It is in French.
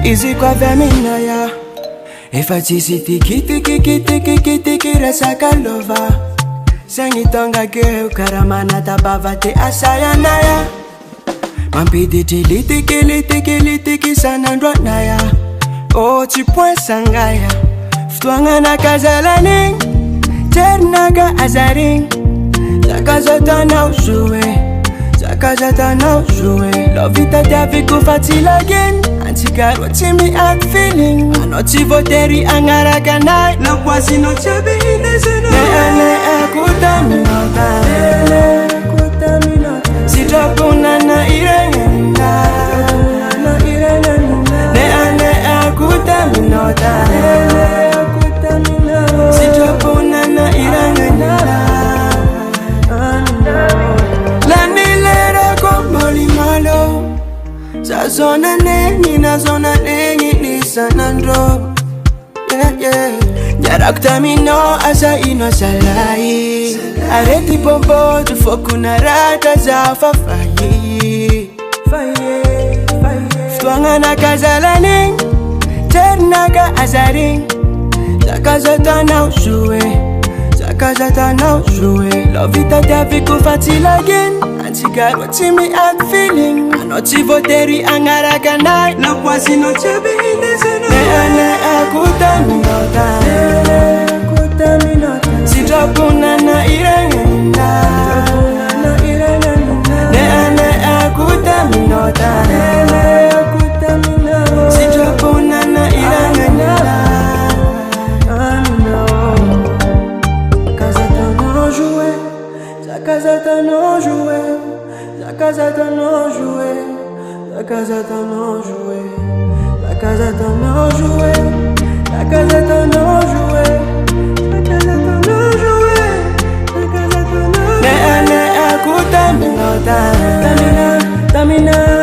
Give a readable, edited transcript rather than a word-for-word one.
Easy kwa femina ya Efatisi tiki resaka lova Sengi tonga ke ukaramana tabava te asayana ya Mampidi litiki sanandwa na ya Oh chipwe sangaya Ftuanga na kazalaning Ternaga azaring Zakazata na ushuwe Zakazata na ushuwe Lovita daviku fatilagen Antigaro timi at feeling Anoti voteri angaraga night Love was no chabi inezeno Ne kutaminota Sitopuna na irengena Ne kutaminota Sitopuna na irengena Lanilera komoli malo Sa zona nengi na zona nengi ni sanandro Nyarakta mino asa ino salai Areti pompo tufokuna rata za fafayi Ftuanga na kazalaning Ternaga azaring Zakazata na ushuwe Zakazata na ushuwe Lovita daviku fatilagin Antigaro timi at feeling Anoti voteri angaraga night Love was no chabi inezeno Ne kutaminota Sitopuna na irengena Ne kutaminota Sitopuna na irengena Zakazata no jouer Zakazata no jouer Zakazata no jouer Zakazata no jouer Zakazata no jouer Zakazata no jouer Zakazata no jouer Ne kutaminota Tamina